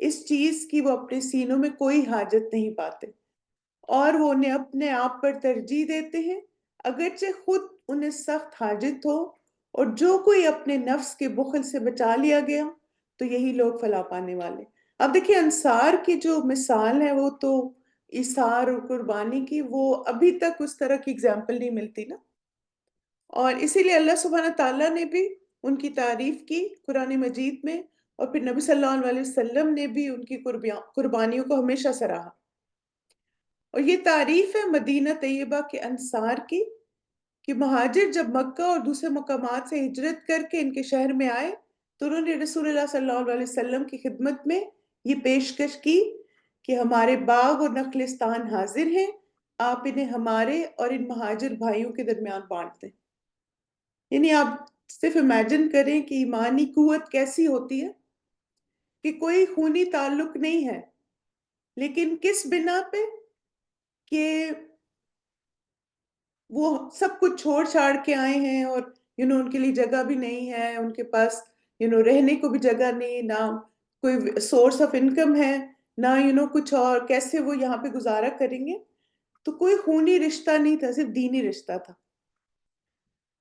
اس چیز کی وہ اپنے سینوں میں کوئی حاجت نہیں پاتے، اور وہ انہیں اپنے آپ پر ترجیح دیتے ہیں اگرچہ خود انہیں سخت حاجت ہو، اور جو کوئی اپنے نفس کے بخل سے بچا لیا گیا تو یہی لوگ فلاح پانے والے۔ اب دیکھیں انصار کی جو مثال ہے وہ تو ایثار اور قربانی کی، وہ ابھی تک اس طرح کی اگزامپل نہیں ملتی نا، اور اسی لیے اللہ سبحانہ تعالیٰ نے بھی ان کی تعریف کی قرآن مجید میں، اور پھر نبی صلی اللہ علیہ وسلم نے بھی ان کی قربانیوں کو ہمیشہ سراہا۔ اور یہ تعریف ہے مدینہ طیبہ کے انصار کی، کہ مہاجر جب مکہ اور دوسرے مقامات سے ہجرت کر کے ان کے شہر میں آئے تو انہوں نے رسول اللہ صلی اللہ علیہ وسلم کی خدمت میں یہ پیشکش کی کہ ہمارے باغ اور نخلستان حاضر ہیں، آپ انہیں ہمارے اور ان مہاجر بھائیوں کے درمیان بانٹ دیں۔ یعنی آپ صرف امیجن کریں کہ ایمانی قوت کیسی ہوتی ہے، کہ کوئی خونی تعلق نہیں ہے، لیکن کس بنا پہ؟ کہ وہ سب کچھ چھوڑ چھاڑ کے آئے ہیں، اور ان کے لیے جگہ بھی نہیں ہے، ان کے پاس رہنے کو بھی جگہ نہیں، نہ کوئی سورس آف انکم ہے، نہ کچھ اور، کیسے وہ یہاں پہ گزارا کریں گے؟ تو کوئی خونی رشتہ نہیں تھا، صرف دینی رشتہ تھا۔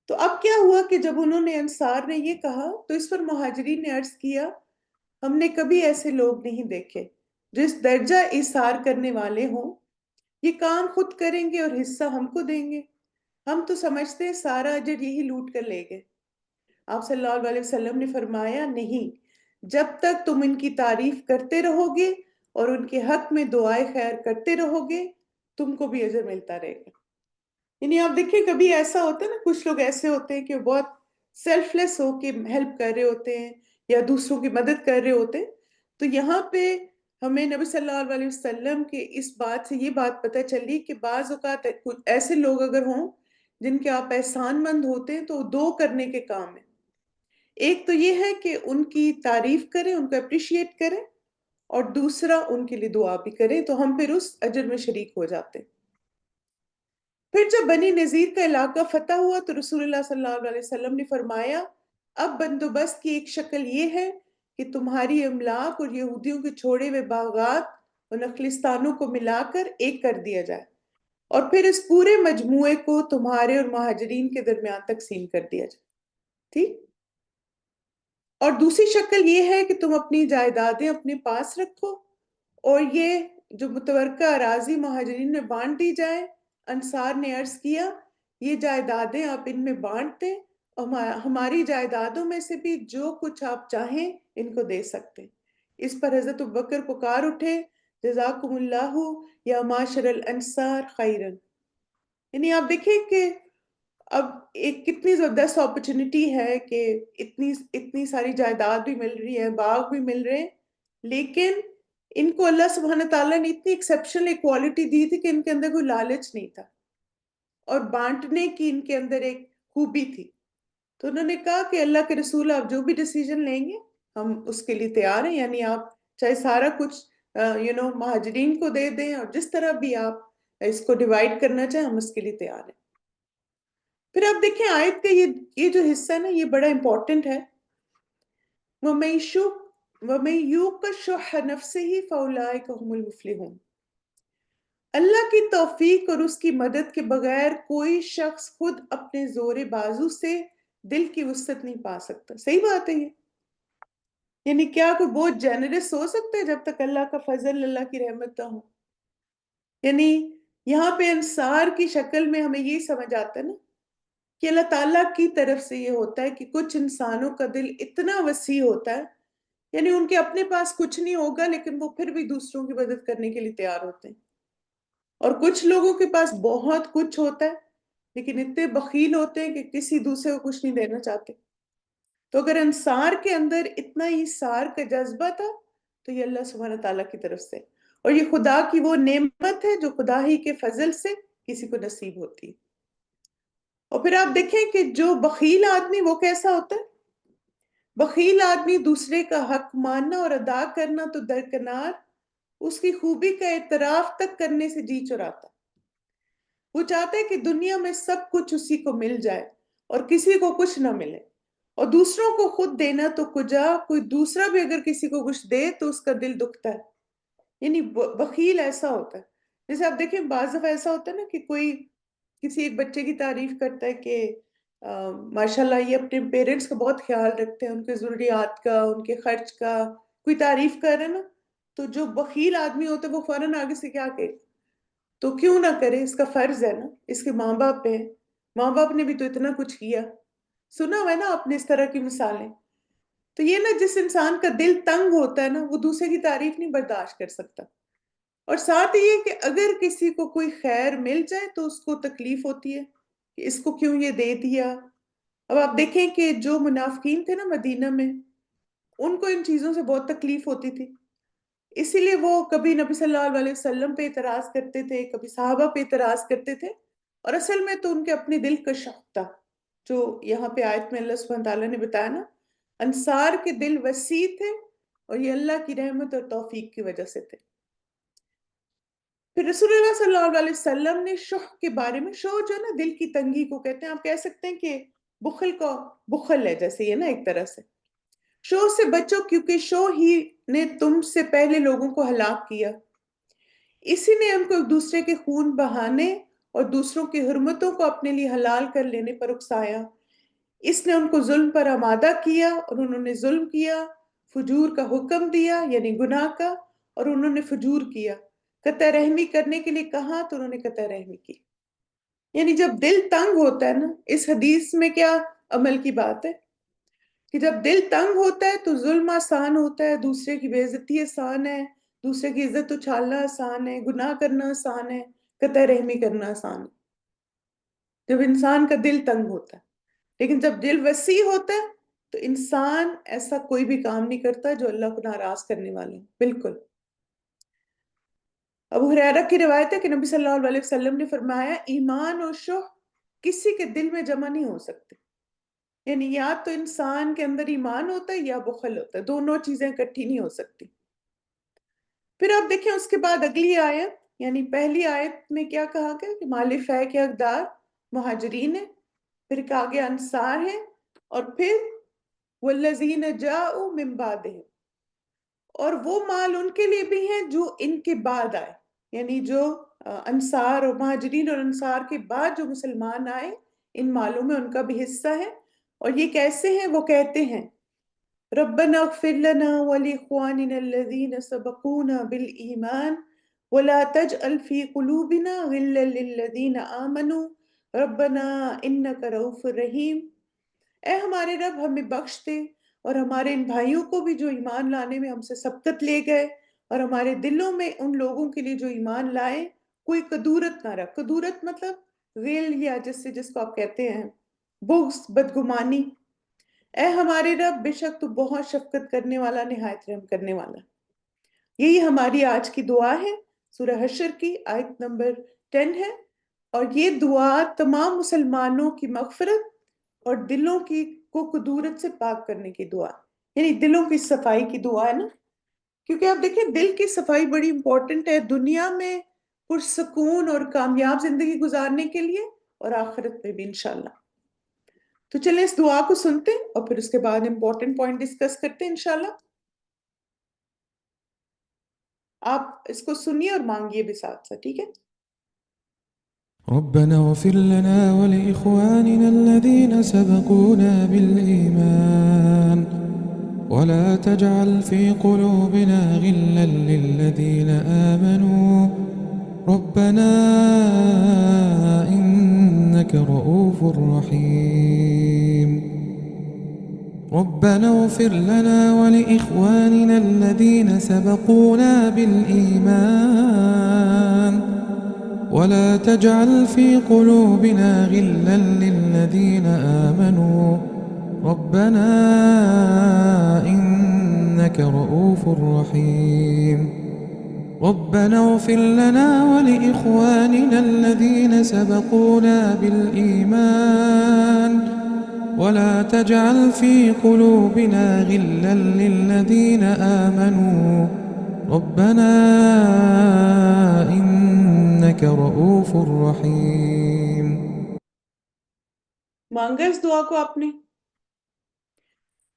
تو اب کیا ہوا کہ جب انہوں نے انصار نے یہ کہا تو اس پر مہاجرین نے عرض کیا، ہم نے کبھی ایسے لوگ نہیں دیکھے جو اس درجہ ایثار کرنے والے ہوں، یہ کام خود کریں گے اور حصہ ہم کو دیں گے، ہم تو سمجھتے ہیں سارا اجر یہی لوٹ کر لے گئے۔ آپ صلی اللہ علیہ وسلم نے فرمایا، نہیں، جب تک تم ان کی تعریف کرتے رہو گے اور ان کے حق میں دعائے خیر کرتے رہو گے، تم کو بھی اجر ملتا رہے گا۔ یعنی آپ دیکھیں کبھی ایسا ہوتا ہے نا، کچھ لوگ ایسے ہوتے ہیں کہ بہت سیلف لیس ہو کے ہیلپ کر رہے ہوتے ہیں یا دوسروں کی مدد کر رہے ہوتے ہیں، تو یہاں پہ ہمیں نبی صلی اللہ علیہ وسلم کے اس بات سے یہ بات پتہ چلی کہ بعض اوقات ایسے لوگ اگر ہوں جن کے آپ احسان مند ہوتے ہیں تو دو کرنے کے کام ہیں۔ ایک تو یہ ہے کہ ان کی تعریف کریں، ان کو اپریشیٹ کریں، اور دوسرا ان کے لیے دعا بھی کریں، تو ہم پھر اس اجر میں شریک ہو جاتے ہیں۔ پھر جب بنی نذیر کا علاقہ فتح ہوا تو رسول اللہ صلی اللہ علیہ وسلم نے فرمایا، اب بندوبست کی ایک شکل یہ ہے کہ تمہاری املاک اور یہودیوں کے چھوڑے ہوئے باغات اور نخلستانوں کو ملا کر ایک کر دیا جائے، اور پھر اس پورے مجموعے کو تمہارے اور مہاجرین کے درمیان تقسیم کر دیا جائے، ٹھیک؟ اور دوسری شکل یہ ہے کہ تم اپنی جائیدادیں اپنے پاس رکھو، اور یہ جو متورکہ اراضی مہاجرین میں بانٹ دی جائے۔ انصار نے عرض کیا، یہ جائیدادیں آپ ان میں بانٹ دیں، اور ہماری جائیدادوں میں سے بھی جو کچھ آپ چاہیں ان کو دے سکتے ہیں۔ اس پر حضرت ابوبکر پکار اٹھے، جزاکم اللہ یا معاشر الانصار خیرن۔ یعنی آپ دیکھیں کہ اب ایک کتنی زبردست اپرچونٹی ہے کہ اتنی ساری جائیداد بھی مل رہی ہے، باغ بھی مل رہے ہیں، لیکن ان کو اللہ سبحانہ تعالیٰ نے اتنی ایکسیپشنل ایکوالٹی دی تھی کہ ان کے اندر کوئی لالچ نہیں تھا، اور بانٹنے کی ان کے اندر ایک خوبی تھی۔ تو انہوں نے کہا کہ اللہ کے رسول آپ جو بھی ڈیسیجن لیں گے ہم اس کے لیے تیار ہیں، یعنی آپ چاہے سارا کچھ مہاجرین کو دے دیں، اور جس طرح بھی آپ اس کو ڈیوائڈ کرنا چاہیں ہم اس کے لیے تیار ہیں۔ پھر آپ دیکھیں آیت کا یہ جو حصہ ہے نا، یہ بڑا امپورٹنٹ ہے۔ وَمَن يُوقَ شُحَّ نَفْسِهِ فَأُولَٰئِكَ هُمُ الْمُفْلِحُونَ۔ اللہ کی توفیق اور اس کی مدد کے بغیر کوئی شخص خود اپنے زور بازو سے دل کی وسعت نہیں پا سکتا۔ صحیح بات ہے یہ، یعنی کیا کوئی بہت جینرس ہو سکتا ہے جب تک اللہ کا فضل، اللہ کی رحمت نہ ہو؟ یعنی یہاں پہ انصار کی شکل میں ہمیں یہی سمجھ آتا ہے نا کہ اللہ تعالیٰ کی طرف سے یہ ہوتا ہے کہ کچھ انسانوں کا دل اتنا وسیع ہوتا ہے، یعنی ان کے اپنے پاس کچھ نہیں ہوگا لیکن وہ پھر بھی دوسروں کی مدد کرنے کے لیے تیار ہوتے ہیں، اور کچھ لوگوں کے پاس بہت کچھ ہوتا ہے لیکن اتنے بخیل ہوتے ہیں کہ کسی دوسرے کو کچھ نہیں دینا چاہتے۔ تو اگر انصار کے اندر اتنا ہی سار کا جذبہ تھا تو یہ اللہ سبحانہ تعالیٰ کی طرف سے، اور یہ خدا کی وہ نعمت ہے جو خدا ہی کے فضل سے کسی کو نصیب ہوتی ہے۔ اور پھر آپ دیکھیں کہ جو بخیل آدمی وہ کیسا ہوتا ہے؟ بخیل آدمی دوسرے کا حق ماننا اور ادا کرنا تو درکنار، اس کی خوبی کا اعتراف تک کرنے سے جی چراتا۔ وہ چاہتا ہے کہ دنیا میں سب کچھ اسی کو مل جائے اور کسی کو کچھ نہ ملے، اور دوسروں کو خود دینا تو کجا، کوئی دوسرا بھی اگر کسی کو کچھ دے تو اس کا دل دکھتا ہے. یعنی بخیل ایسا ہوتا ہے. جیسے آپ دیکھیں بعض دفعہ ایسا ہوتا ہے نا کہ کوئی کسی ایک بچے کی تعریف کرتا ہے کہ ماشاءاللہ یہ اپنے پیرنٹس کا بہت خیال رکھتے ہیں، ان کے ضروریات کا، ان کے خرچ کا، کوئی تعریف کر رہے نا، تو جو بخیل آدمی ہوتا ہے وہ فوراً آگے سے کیا کہ تو کیوں نہ کرے، اس کا فرض ہے نا، اس کے ماں باپ ہیں، ماں باپ نے بھی تو اتنا کچھ کیا. سنا ہوا ہے نا آپ نے اس طرح کی مثالیں. تو یہ نا جس انسان کا دل تنگ ہوتا ہے نا وہ دوسرے کی تعریف نہیں برداشت کر سکتا. اور ساتھ یہ کہ اگر کسی کو کوئی خیر مل جائے تو اس کو تکلیف ہوتی ہے کہ اس کو کیوں یہ دے دیا. اب آپ دیکھیں کہ جو منافقین تھے نا مدینہ میں، ان کو ان چیزوں سے بہت تکلیف ہوتی تھی، اسی لیے وہ کبھی نبی صلی اللہ علیہ وسلم پہ اعتراض کرتے تھے، کبھی صحابہ پہ اعتراض کرتے تھے. اور اصل میں تو ان کے اپنے دل کا شق تھا، جو یہاں پہ آیت میں اللہ سبحانہ تعالیٰ نے بتایا نا، انصار کے دل وسیع تھے اور یہ اللہ کی رحمت اور توفیق کی وجہ سے تھے. پھر رسول اللہ صلی اللہ علیہ وسلم نے شح کے بارے میں، شح جو ہے نا دل کی تنگی کو کہتے ہیں، آپ کہہ سکتے ہیں کہ بخل کو بخل ہے جیسے یہ نا ایک طرح سے. شح سے بچو کیونکہ شح ہی نے تم سے پہلے لوگوں کو ہلاک کیا، اسی نے ان کو ایک دوسرے کے خون بہانے اور دوسروں کی حرمتوں کو اپنے لیے حلال کر لینے پر اکسایا. اس نے ان کو ظلم پر آمادہ کیا اور انہوں نے ظلم کیا، فجور کا حکم دیا یعنی گناہ کا، اور انہوں نے فجور کیا. قطع رحمی کرنے کے لیے کہا تو انہوں نے قطع رحمی کی. یعنی جب دل تنگ ہوتا ہے نا، اس حدیث میں کیا عمل کی بات ہے کہ جب دل تنگ ہوتا ہے تو ظلم آسان ہوتا ہے، دوسرے کی بے عزتی آسان ہے، دوسرے کی عزت اچھالنا آسان ہے، گناہ کرنا آسان ہے، قطع رحمی کرنا آسان ہے جب انسان کا دل تنگ ہوتا ہے. لیکن جب دل وسیع ہوتا ہے تو انسان ایسا کوئی بھی کام نہیں کرتا جو اللہ کو ناراض کرنے والے. بالکل. ابو ہریرہ کی روایت ہے کہ نبی صلی اللہ علیہ وسلم نے فرمایا ایمان اور شح کسی کے دل میں جمع نہیں ہو سکتے. یعنی یا تو انسان کے اندر ایمان ہوتا ہے یا بخل ہوتا ہے، دونوں چیزیں اکٹھی نہیں ہو سکتی. پھر آپ دیکھیں اس کے بعد اگلی آیت، یعنی پہلی آیت میں کیا کہا گیا کہ مال فہ کے حقدار مہاجرین ہیں، پھر کہا گیا انصار ہیں، اور پھر والذین جاؤوا من بعدہم، اور وہ مال ان کے لیے بھی ہیں جو ان کے بعد آئے، یعنی جو انصار اور مہاجرین اور انصار کے بعد جو مسلمان آئے، ان مالوں میں ان کا بھی حصہ ہے. اور یہ کیسے ہیں؟ وہ کہتے ہیں ربنا اغفر لنا ولإخواننا الذين سبقونا بالإيمان ولا تجعل في قلوبنا غلا للذين آمنوا ربنا إنك رؤوف رحیم. اے ہمارے رب ہمیں بخش دے اور ہمارے ان بھائیوں کو بھی جو ایمان لانے میں ہم سے سبقت لے گئے، اور ہمارے دلوں میں ان لوگوں کے لیے جو ایمان لائے کوئی کدورت نہ رکھ. کدورت مطلب غل، یا جس کو آپ کہتے ہیں بغض، بدگمانی. اے ہمارے رب بے شک تو بہت شفقت کرنے والا، نہایت رحم کرنے والا. یہی ہماری آج کی دعا ہے، سورہ حشر کی آیت نمبر 10 ہے. اور یہ دعا تمام مسلمانوں کی مغفرت اور دلوں کی کو کدورت سے پاک کرنے کی دعا، یعنی دلوں کی صفائی کی دعا ہے نا. کیونکہ آپ دیکھیں دل کی صفائی بڑی امپورٹنٹ ہے دنیا میں پرسکون اور کامیاب زندگی گزارنے کے لیے، اور آخرت میں بھی انشاءاللہ. تو چلیں اس دعا کو سنتے ہیں اور پھر اس کے بعد امپورٹنٹ پوائنٹ ڈسکس کرتے ہیں انشاءاللہ. آپ اس کو سنیے اور مانگیے بھی ساتھ ساتھ، ٹھیک ہے؟ ربنا اغفر لنا ولإخواننا الذين سبقونا بالإيمان ولا تجعل في قلوبنا غلا للذين آمنوا ربنا إنك رؤوف رحيم. ربنا اغفر لنا ولإخواننا الذين سبقونا بالإيمان ولا تجعل في قلوبنا غلا للذين آمنوا ربنا إنك رؤوف رحيم. ربنا اغفر لنا ولإخواننا الذين سبقونا بالإيمان ولا تجعل في قلوبنا غلا للذين آمنوا ربنا إنك رؤوف رحيم. مانگا اس دعا کو آپ نے؟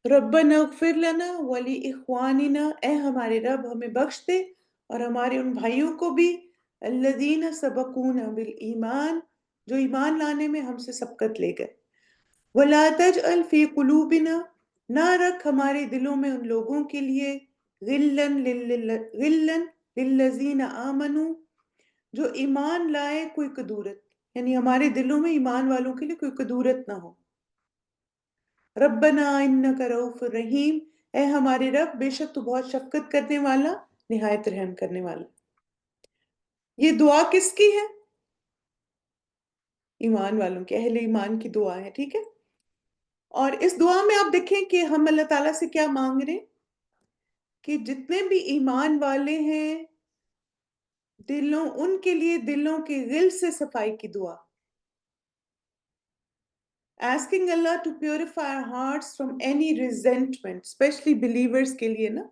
ربنا اغفر لنا ولی اخواننا، اے ہمارے رب ہمیں بخش دے اور ہمارے ان بھائیوں کو بھی، الذین سبقونا بالایمان، جو ایمان لانے میں ہم سے سبقت لے گئے، ولا تجعل فی قلوبنا، نہ رکھ ہمارے دلوں میں ان لوگوں کے لیے، غلن للذین آمنوا، جو ایمان لائے کوئی کدورت، یعنی ہمارے دلوں میں ایمان والوں کے لیے کوئی کدورت نہ ہو۔ ربنا انک رؤوف رحیم، اے ہمارے رب بے شک تو بہت شفقت کرنے والا، نہایت رحم کرنے والا۔ یہ دعا کس کی ہے؟ ایمان والوں کی، اہل ایمان کی دعا ہے، ٹھیک ہے۔ اور اس دعا میں آپ دیکھیں کہ ہم اللہ تعالیٰ سے کیا مانگ رہے ہیں، کہ جتنے بھی ایمان والے ہیں دلوں، ان کے لیے دلوں کے غل سے صفائی کی دعا، asking Allah to purify our hearts from any resentment, especially believers کے لیے نا۔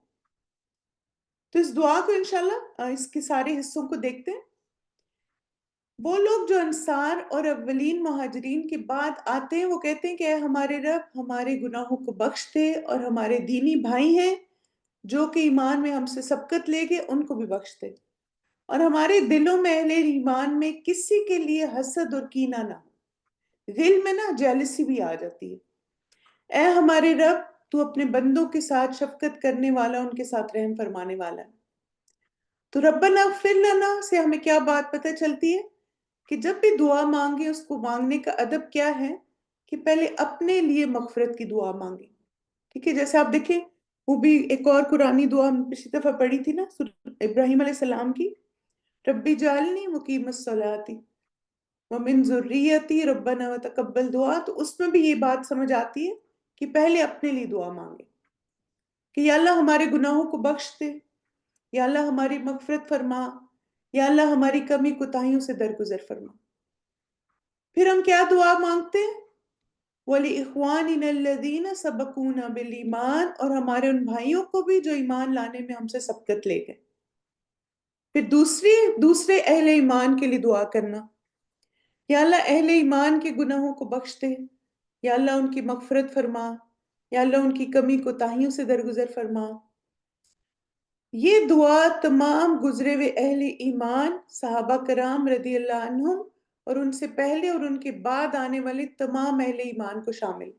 تو اس دعا کو انشاءاللہ اس کے سارے حصوں کو دیکھتے ہیں۔ وہ لوگ جو انصار اور اولین مہاجرین کے بعد آتے ہیں، وہ کہتے ہیں کہ اے ہمارے رب ہمارے گناہوں کو بخش دے، اور ہمارے دینی بھائی ہیں جو کہ ایمان میں ہم سے سبقت لے گئے ان کو بھی بخش دے، اور ہمارے دلوں میں اہل ایمان میں کسی کے لیے حسد اور کینہ نہ ہو۔ دل میں نا جیلسی بھی آ جاتی ہے۔ اے ہمارے رب تو اپنے بندوں کے ساتھ شفقت کرنے والا، ان کے ساتھ رحم فرمانے والا ہے۔ تو ربنا اغفر لنا سے ہمیں کیا بات پتہ چلتی ہے، کہ جب بھی دعا مانگے اس کو مانگنے کا ادب کیا ہے، کہ پہلے اپنے لیے مغفرت کی دعا مانگے، ٹھیک ہے۔ جیسے آپ دیکھیں وہ بھی ایک اور قرآنی دعا ہم پچھلی دفعہ پڑھی تھی نا، ابراہیم علیہ السلام کی، ربی جعلنی مقیم الصلاۃ ومن ذریتی ربنا وتقبل دعا، تو اس میں بھی یہ بات سمجھ آتی ہے کہ پہلے اپنے لیے دعا مانگے، کہ یا اللہ ہمارے گناہوں کو بخش دے، یا اللہ ہماری مغفرت فرما، یا اللہ ہماری کمی کوتاہیوں سے درگزر فرما۔ پھر ہم کیا دعا مانگتے ہیں، وَلِإِخْوَانِنَا الَّذِينَ سَبَقُونَا بِالْإِيمَانِ، اور ہمارے ان بھائیوں کو بھی جو ایمان لانے میں ہم سے سبقت لے گئے۔ پھر دوسرے اہل ایمان کے لیے دعا کرنا، یا اللہ اہل ایمان کے گناہوں کو بخش دے، یا اللہ ان کی مغفرت فرما، یا اللہ ان کی کمی کوتاہیوں سے درگزر فرما۔ یہ دعا تمام گزرے ہوئے اہل ایمان، صحابہ کرام رضی اللہ عنہم، اور ان سے پہلے اور ان کے بعد آنے والے تمام اہل ایمان کو شامل۔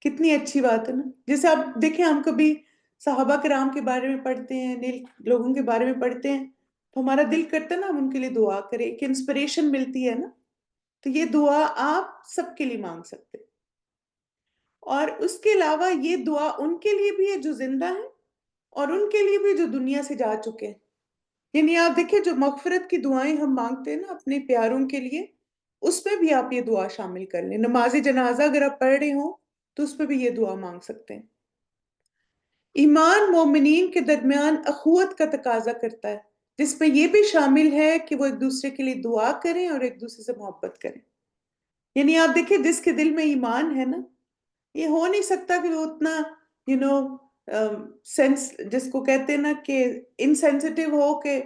کتنی اچھی بات ہے نا۔ جیسے آپ دیکھیں ہم کبھی صحابہ کرام کے بارے میں پڑھتے ہیں، نیک لوگوں کے بارے میں پڑھتے ہیں، تو ہمارا دل کرتا ہے نا ہم ان کے لیے دعا کریں، ایک انسپریشن ملتی ہے نا۔ تو یہ دعا آپ سب کے لیے مانگ سکتے ہیں، اور اس کے علاوہ یہ دعا ان کے لیے بھی ہے جو زندہ ہیں، اور ان کے لیے بھی جو دنیا سے جا چکے ہیں۔ یعنی آپ دیکھیں جو مغفرت کی دعائیں ہم مانگتے ہیں نا اپنے پیاروں کے لیے، اس میں بھی آپ یہ دعا شامل کر لیں۔ نماز جنازہ اگر آپ پڑھ رہے ہوں تو اس پہ بھی یہ دعا مانگ سکتے ہیں۔ ایمان مومنین کے درمیان اخوت کا تقاضا کرتا ہے، جس میں یہ بھی شامل ہے کہ وہ ایک دوسرے کے لیے دعا کریں اور ایک دوسرے سے محبت کریں۔ یعنی آپ دیکھیں جس کے دل میں ایمان ہے نا، یہ ہو نہیں سکتا کہ وہ اتنا یو نو سینس جس کو کہتے ہیں نا کہ انسینسٹیو ہو، کہ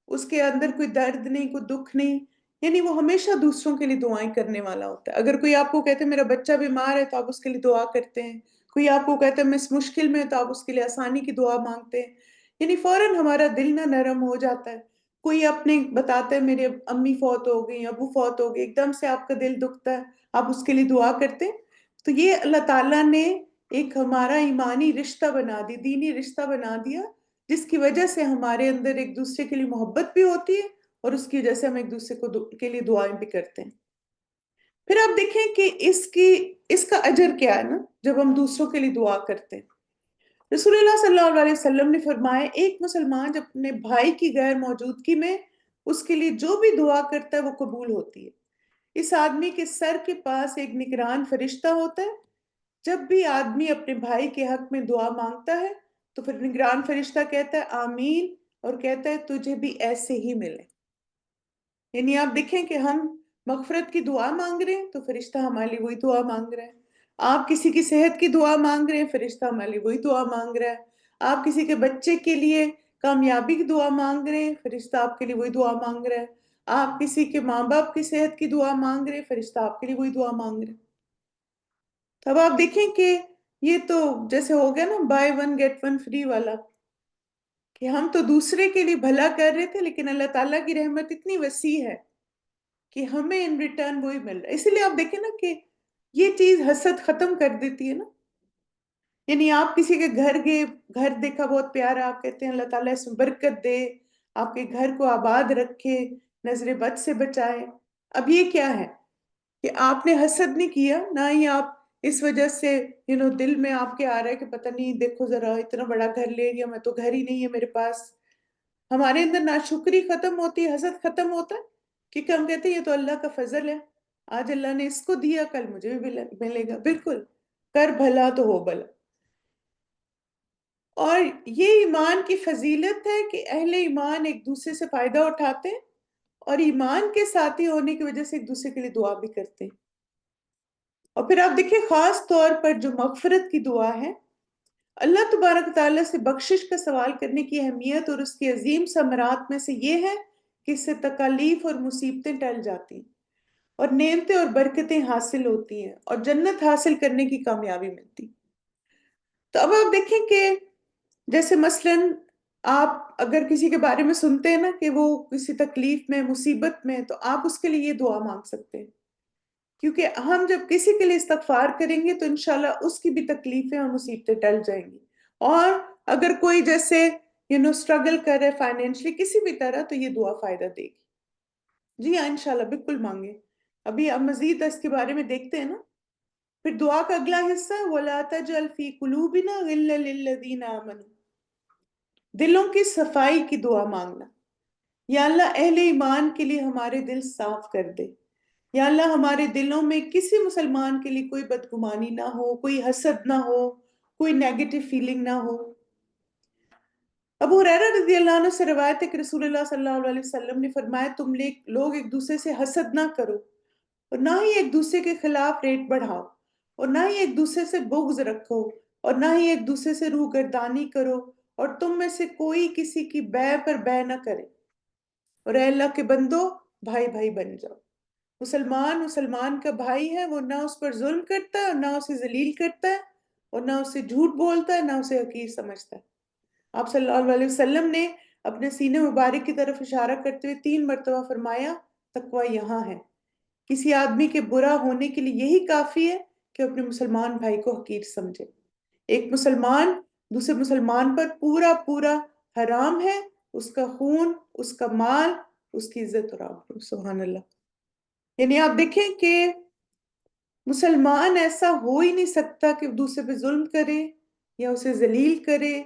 اس کے اندر کوئی درد نہیں، کوئی دکھ نہیں، یعنی وہ ہمیشہ دوسروں کے لیے دعائیں کرنے والا ہوتا ہے۔ اگر کوئی آپ کو کہتے ہیں میرا بچہ بیمار ہے تو آپ اس کے لیے دعا کرتے ہیں، کوئی آپ کو کہتا ہے میں اس مشکل میں تو آپ اس کے لیے آسانی کی دعا مانگتے ہیں، یعنی فوراً ہمارا دل نہ نرم ہو جاتا ہے۔ کوئی اپنے بتاتا ہے میرے امی فوت ہو گئی، ابو فوت ہو گئے، ایک دم سے آپ کا دل دکھتا ہے، آپ اس کے لیے دعا کرتے ہیں۔ تو یہ اللہ تعالیٰ نے ایک ہمارا ایمانی رشتہ بنا دی، دینی رشتہ بنا دیا، جس کی وجہ سے ہمارے اندر ایک دوسرے کے لیے محبت بھی ہوتی ہے، اور اس کی وجہ سے ہم ایک دوسرے کے لیے دعائیں بھی کرتے ہیں۔ پھر آپ دیکھیں کہ اس کا اجر کیا ہے نا، جب ہم دوسروں کے لیے دعا کرتے ہیں۔ رسول اللہ صلی اللہ علیہ وسلم نے فرمایا ایک مسلمان جب اپنے بھائی کی غیر موجودگی میں اس کے لیے جو بھی دعا کرتا ہے وہ قبول ہوتی ہے۔ اس آدمی کے سر کے پاس ایک نگران فرشتہ ہوتا ہے، جب بھی آدمی اپنے بھائی کے حق میں دعا مانگتا ہے تو پھر نگران فرشتہ کہتا ہے آمین، اور کہتا ہے تجھے بھی ایسے ہی ملے۔ یعنی آپ دیکھیں کہ ہم مغفرت کی دعا مانگ رہے ہیں تو فرشتہ ہمارے لیے وہی دعا مانگ رہا ہے۔ آپ کسی کی صحت کی دعا مانگ رہے ہیں، فرشتہ ہمارے لیے وہی دعا مانگ رہا ہے۔ آپ کسی کے بچے کے لیے کامیابی کی دعا مانگ رہے ہیں، فرشتہ آپ کے لیے وہی دعا مانگ رہا ہے۔ آپ کسی کے ماں باپ کی صحت کی دعا مانگ رہے ہیں، فرشتہ آپ کے لیے وہی دعا مانگ رہے ہیں۔ تو اب آپ دیکھیں کہ یہ تو جیسے ہو گیا نا buy one get one free والا، کہ ہم تو دوسرے کے لیے بھلا کر رہے تھے، لیکن اللہ تعالیٰ کی رحمت اتنی وسیع ہے کہ ہمیں ان ریٹرن وہی مل رہا ہے۔ اسی لیے آپ دیکھیں نا کہ یہ چیز حسد ختم کر دیتی ہے نا۔ یعنی آپ کسی کے گھر گئے، گھر دیکھا بہت پیارا، آپ کہتے ہیں اللہ تعالیٰ اس میں برکت دے، آپ کے گھر کو آباد رکھے، نظر بد سے بچائے۔ اب یہ کیا ہے کہ آپ نے حسد نہیں کیا، نہ ہی آپ اس وجہ سے دل میں آپ کے آ رہا ہے کہ پتہ نہیں، دیکھو ذرا اتنا بڑا گھر لے لیا، میں تو گھر ہی نہیں ہے میرے پاس۔ ہمارے اندر ناشکری ختم ہوتی ہے، حسد ختم ہوتا ہے، کیونکہ ہم کہتے ہیں یہ تو اللہ کا فضل ہے، آج اللہ نے اس کو دیا، کل مجھے بھی ملے گا۔ بالکل، کر بھلا تو ہو بھلا۔ اور یہ ایمان کی فضیلت ہے کہ اہل ایمان ایک دوسرے سے فائدہ اٹھاتے ہیں، اور ایمان کے ساتھی ہونے کی وجہ سے ایک دوسرے کے لیے دعا بھی کرتے ہیں۔ اور پھر آپ دیکھیں خاص طور پر جو مغفرت کی دعا ہے، اللہ تبارک تعالیٰ سے بخشش کا سوال کرنے کی اہمیت اور اس کی عظیم ثمرات میں سے یہ ہے کہ اس سے تکالیف اور مصیبتیں ٹل جاتی ہیں، اور نعمتیں اور برکتیں حاصل ہوتی ہیں، اور جنت حاصل کرنے کی کامیابی ملتی۔ تو اب آپ دیکھیں کہ جیسے مثلاً آپ اگر کسی کے بارے میں سنتے ہیں نا کہ وہ کسی تکلیف میں، مصیبت میں، تو آپ اس کے لیے یہ دعا مانگ سکتے ہیں، کیونکہ ہم جب کسی کے لیے استغفار کریں گے تو انشاءاللہ اس کی بھی تکلیفیں اور مصیبتیں ٹل جائیں گی۔ اور اگر کوئی جیسے اسٹرگل کر رہے فائنینشلی کسی بھی طرح، تو یہ دعا فائدہ دے گی۔ جی ہاں، انشاءاللہ بالکل مانگے۔ ابھی اب مزید اس کے بارے میں دیکھتے ہیں نا۔ پھر دعا کا اگلا حصہ ہے وَلَا تَجْعَلْ فِي قُلُوبِنَا غِلًّا لِلَّذِينَ آمَنُوا، دلوں کی صفائی کی دعا مانگنا۔ یا اللہ اہل ایمان کے لیے ہمارے دل صاف کر دے۔ یا اللہ ہمارے دلوں میں کسی مسلمان کے لیے کوئی بدگمانی نہ ہو، کوئی حسد نہ ہو، کوئی نیگیٹو فیلنگ نہ ہو۔ ابو ہریرہ رضی اللہ عنہ سے روایت ہے کہ رسول اللہ صلی اللہ علیہ وسلم نے فرمایا تم لوگ ایک دوسرے سے حسد نہ کرو، اور نہ ہی ایک دوسرے کے خلاف ریٹ بڑھاؤ، اور نہ ہی ایک دوسرے سے بغض رکھو، اور نہ ہی ایک دوسرے سے روگردانی کرو، اور تم میں سے کوئی کسی کی بے پر بے نہ کرے، اور اے اللہ کے بندو بھائی بھائی بن جاؤ۔ مسلمان کا بھائی ہے، وہ نہ اس پر ظلم کرتا ہے، اور نہ اسے ذلیل کرتا ہے، اور نہ اسے جھوٹ بولتا ہے، نہ اسے حقیر سمجھتا ہے۔ آپ صلی اللہ علیہ وسلم نے اپنے سینے مبارک کی طرف اشارہ کرتے ہوئے 3 مرتبہ فرمایا تقوی یہاں ہے۔ کسی آدمی کے برا ہونے کے لیے یہی کافی ہے کہ اپنے مسلمان بھائی کو حقیر سمجھے۔ ایک مسلمان دوسرے مسلمان پر پورا پورا حرام ہے، اس کا خون، اس کا مال، اس کی عزت اور آبرو۔ سبحان اللہ۔ یعنی آپ دیکھیں کہ مسلمان ایسا ہو ہی نہیں سکتا کہ دوسرے پہ ظلم کرے، یا اسے ذلیل کرے،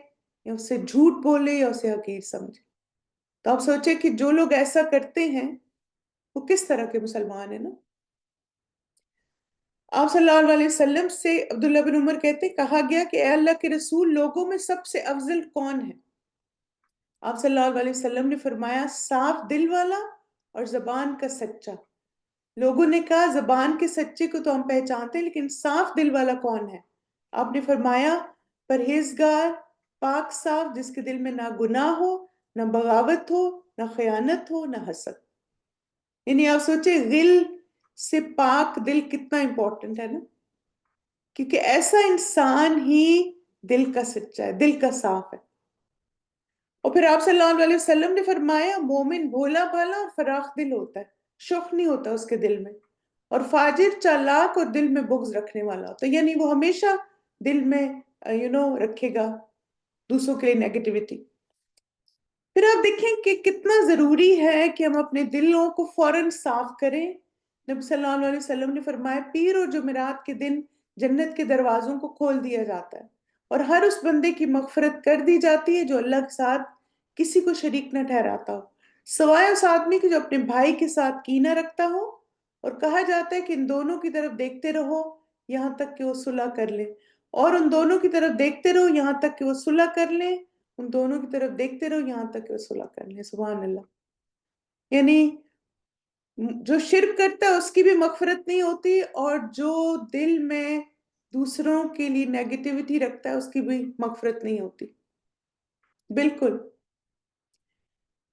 یا اسے جھوٹ بولے، یا اسے حقیر سمجھے۔ تو آپ سوچیں کہ جو لوگ ایسا کرتے ہیں وہ کس طرح کے مسلمان ہیں نا۔ آپ صلی اللہ علیہ وسلم سے عبداللہ بن عمر کہتے کہا گیا کہ اے اللہ کے رسول، لوگوں میں سب سے افضل کون ہے؟ آپ صلی اللہ علیہ وسلم نے فرمایا صاف دل والا اور زبان کا سچا۔ لوگوں نے کہا زبان کے سچے کو تو ہم پہچانتے ہیں، لیکن صاف دل والا کون ہے؟ آپ نے فرمایا پرہیزگار، پاک صاف، جس کے دل میں نہ گناہ ہو، نہ بغاوت ہو، نہ خیانت ہو، نہ حسد۔ یعنی آپ سوچیں غل سے پاک دل کتنا امپورٹنٹ ہے نا، کیونکہ ایسا انسان ہی دل کا سچا ہے، دل کا صاف ہے۔ اور پھر آپ صلی اللہ علیہ وسلم نے فرمایا مومن بھولا بھالا اور فراخ دل ہوتا ہے، شوق نہیں ہوتا اس کے دل میں، اور فاجر چالاک اور دل میں بغض رکھنے والا ہوتا ہے، یعنی وہ ہمیشہ دل میں رکھے گا دوسروں کے لیے نیگیٹیوٹی۔ پھر آپ دیکھیں کہ کتنا ضروری ہے کہ ہم اپنے دلوں کو فوراً صاف کریں۔ نبی صلی اللہ علیہ وسلم نے فرمایا پیر اور جمعرات کے دن جنت کے دروازوں کو کھول دیا جاتا ہے، اور ہر اس بندے کی مغفرت کر دی جاتی ہے جو اللہ کے ساتھ کسی کو شریک نہ ٹھہراتا ہو، سوائے اس آدمی کے جو اپنے بھائی کے ساتھ کینہ رکھتا ہو۔ اور کہا جاتا ہے کہ ان دونوں کی طرف دیکھتے رہو یہاں تک کہ وہ صلح کر لیں، اور ان دونوں کی طرف دیکھتے رہو یہاں تک کہ وہ صلح کر لیں، ان دونوں کی طرف دیکھتے رہو یہاں تک کہ وہ صلح کر لیں۔ سبحان اللہ۔ یعنی جو شرک کرتا ہے اس کی بھی مغفرت نہیں ہوتی، اور جو دل میں دوسروں کے لیے نیگیٹیوٹی رکھتا ہے اس کی بھی مغفرت نہیں ہوتی۔ بالکل۔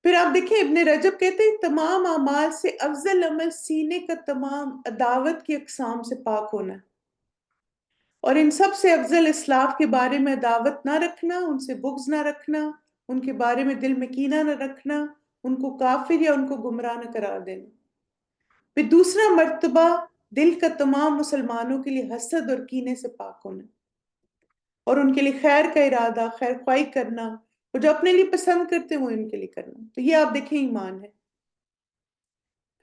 پھر آپ دیکھیں ابن رجب کہتے ہیں تمام اعمال سے افضل عمل سینے کا تمام عداوت کی اقسام سے پاک ہونا ہے۔ اور ان سب سے افضل اسلاف کے بارے میں دعوت نہ رکھنا، ان سے بغض نہ رکھنا، ان کے بارے میں دل میں کینہ نہ رکھنا، ان کو کافر یا ان کو گمراہ نہ قرار دینا۔ پھر دوسرا مرتبہ دل کا تمام مسلمانوں کے لیے حسد اور کینے سے پاک ہونا، اور ان کے لیے خیر کا ارادہ، خیر خواہی کرنا، وہ جو اپنے لیے پسند کرتے ہیں وہ ان کے لیے کرنا۔ تو یہ آپ دیکھیں ایمان ہے۔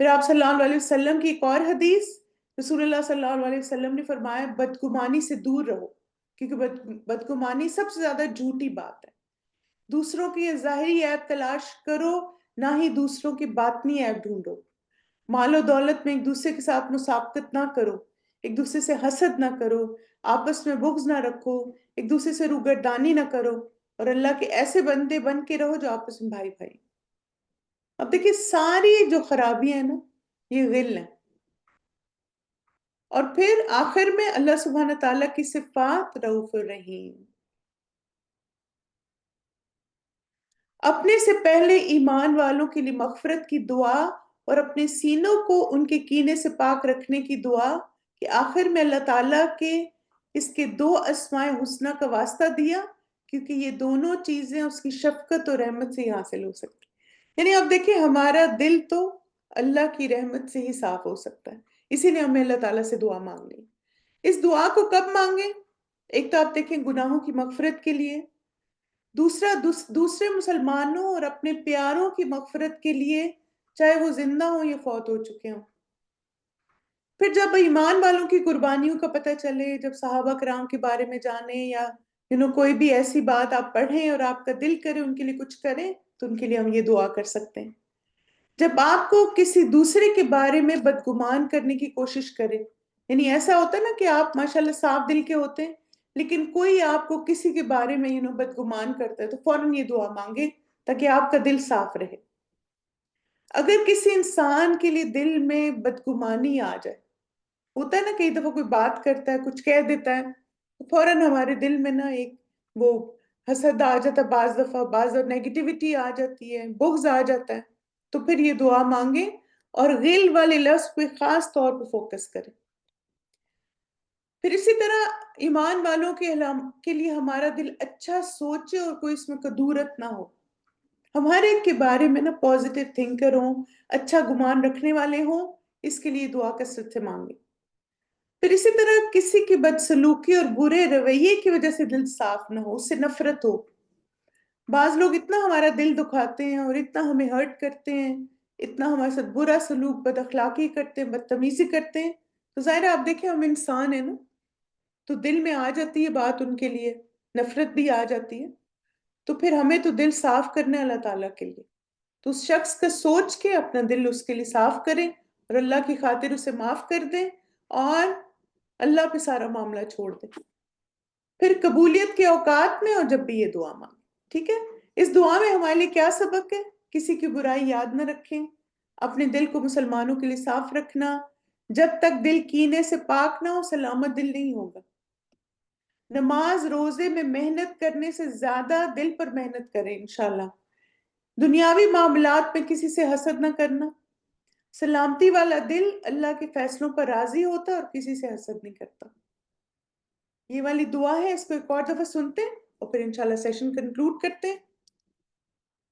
پھر آپ صلی اللہ علیہ وسلم کی ایک اور حدیث، رسول اللہ صلی اللہ علیہ وسلم نے فرمایا بدگمانی سے دور رہو، کیونکہ بدگمانی سب سے زیادہ جھوٹی بات ہے۔ دوسروں کی ظاہری عیب تلاش کرو، نہ ہی دوسروں کی باطنی عیب ڈھونڈو۔ مال و دولت میں ایک دوسرے کے ساتھ مسابقت نہ کرو، ایک دوسرے سے حسد نہ کرو، آپس میں بغض نہ رکھو، ایک دوسرے سے روگردانی نہ کرو، اور اللہ کے ایسے بندے بن کے رہو جو آپس میں بھائی بھائی۔ اب دیکھیں ساری جو خرابیاں ہیں نا، یہ غل ہیں۔ اور پھر آخر میں اللہ سبحانہ تعالیٰ کی صفات رؤوف الرحیم۔ اپنے سے پہلے ایمان والوں کے لیے مغفرت کی دعا اور اپنے سینوں کو ان کے کینے سے پاک رکھنے کی دعا، کہ آخر میں اللہ تعالیٰ کے اس کے دو اسماء حسنہ کا واسطہ دیا، کیونکہ یہ دونوں چیزیں اس کی شفقت اور رحمت سے ہی حاصل ہو سکتی۔ یعنی اب دیکھیں ہمارا دل تو اللہ کی رحمت سے ہی صاف ہو سکتا ہے، اسی لیے ہمیں اللہ تعالیٰ سے دعا مانگنی۔ اس دعا کو کب مانگیں؟ ایک تو آپ دیکھیں گناہوں کی مغفرت کے لیے، دوسرا دوسرے مسلمانوں اور اپنے پیاروں کی مغفرت کے لیے، چاہے وہ زندہ ہوں یا فوت ہو چکے ہوں۔ پھر جب ایمان والوں کی قربانیوں کا پتہ چلے، جب صحابہ کرام کے بارے میں جانیں، یا کوئی بھی ایسی بات آپ پڑھیں اور آپ کا دل کرے ان کے لیے کچھ کریں، تو ان کے لیے ہم یہ دعا کر سکتے ہیں۔ جب آپ کو کسی دوسرے کے بارے میں بدگمان کرنے کی کوشش کرے، یعنی ایسا ہوتا ہے نا کہ آپ ماشاءاللہ صاف دل کے ہوتے ہیں، لیکن کوئی آپ کو کسی کے بارے میں بدگمان کرتا ہے، تو فوراً یہ دعا مانگے تاکہ آپ کا دل صاف رہے۔ اگر کسی انسان کے لیے دل میں بدگمانی آ جائے، ہوتا ہے نا کئی دفعہ کوئی بات کرتا ہے، کچھ کہہ دیتا ہے، تو فوراً ہمارے دل میں نا ایک وہ حسد آ جاتا ہے، بعض دفعہ نیگیٹیوٹی آ جاتی ہے، بغض آ جاتا ہے، تو پھر یہ دعا مانگیں اور غل والے لفظ پہ خاص طور پہ فوکس کریں۔ پھر اسی طرح ایمان والوں کے لیے ہمارا دل اچھا سوچے اور کوئی اس میں کدورت نہ ہو، ہم ہر ایک کے بارے میں نا پازیٹیو تھنکر ہوں، اچھا گمان رکھنے والے ہوں، اس کے لیے دعا کثرت سے مانگیں۔ پھر اسی طرح کسی کی بدسلوکی اور برے رویے کی وجہ سے دل صاف نہ ہو، اس سے نفرت ہو۔ بعض لوگ اتنا ہمارا دل دکھاتے ہیں اور اتنا ہمیں ہرٹ کرتے ہیں، اتنا ہمارے ساتھ برا سلوک، بد اخلاقی کرتے ہیں، بدتمیزی کرتے ہیں، تو ظاہر ہے آپ دیکھیں ہم انسان ہیں نا، تو دل میں آ جاتی ہے بات ان کے لیے، نفرت بھی آ جاتی ہے۔ تو پھر ہمیں تو دل صاف کرنا ہے اللہ تعالیٰ کے لیے، تو اس شخص کا سوچ کے اپنا دل اس کے لیے صاف کریں اور اللہ کی خاطر اسے معاف کر دیں، اور اللہ پہ سارا معاملہ چھوڑ دیں۔ پھر قبولیت کے اوقات میں اور جب بھی یہ دعا مانگیں، ٹھیک ہے؟ اس دعا میں ہمارے لیے کیا سبق ہے؟ کسی کی برائی یاد نہ رکھیں، اپنے دل کو مسلمانوں کے لیے صاف رکھنا، جب تک دل کینے سے پاک نہ ہو سلامت دل نہیں ہوگا۔ نماز روزے میں محنت کرنے سے زیادہ دل پر محنت کریں انشاءاللہ۔ دنیاوی معاملات میں کسی سے حسد نہ کرنا۔ سلامتی والا دل اللہ کے فیصلوں پر راضی ہوتا اور کسی سے حسد نہیں کرتا۔ یہ والی دعا ہے، اس کو ایک اور دفعہ سنتے ہیں اور پھر انشاءاللہ سیشن کنکلوڈ کرتے ہیں۔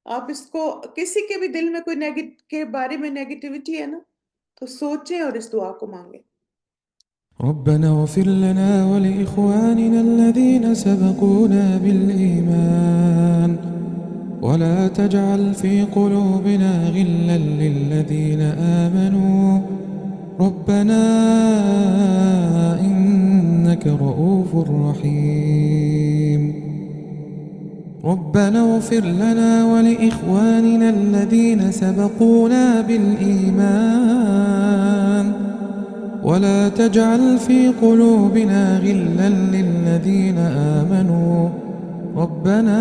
آپ اس کو کسی کے بھی دل میں کوئی کے بارے میں نیگیٹیوٹی ہے نا، تو سوچیں اور اس دعا کو مانگیں۔ ربنا اغفر لنا ولإخواننا الذين سبقونا بالإيمان ولا تجعل في قلوبنا غلا للذين آمنوا ربنا إنك رؤوف رحيم ربنا اغفر لنا ولإخواننا الذين سبقونا بالإيمان ولا تجعل في قلوبنا غلا للذين آمنوا ربنا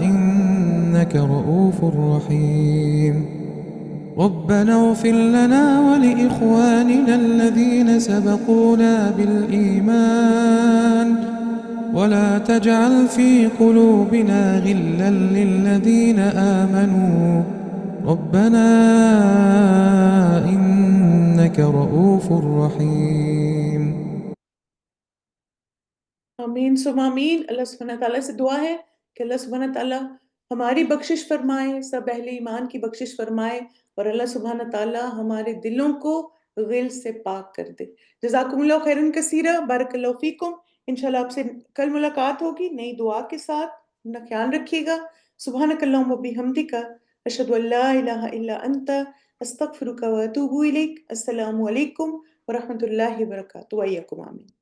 إنك رؤوف رحيم ربنا اغفر لنا ولإخواننا الذين سبقونا بالإيمان ولا تجعل في قلوبنا غلا للذين آمنوا ربنا إنك رؤوف رحيم آمین ثم آمین۔ اللہ سبحانہ تعالیٰ سے دعا ہے کہ اللہ سبحانہ تعالیٰ ہماری بخشش فرمائے، سب اہل ایمان کی بخشش فرمائے، اور اللہ سبحانہ تعالیٰ ہمارے دلوں کو غل سے پاک کر دے۔ جزاکم اللہ خیرن کثیرہ، بارک اللہ فیکم۔ انشاءاللہ آپ سے کل ملاقات ہوگی نئی دعا کے ساتھ، اپنا خیال رکھیے گا۔ سبحانک اللہم و بحمدک، اشہد ان لا الہ الا انت، استغفرک و اتوب الیک۔ السلام علیکم ورحمۃ اللہ وبرکاتہ، وإیاکم آمین۔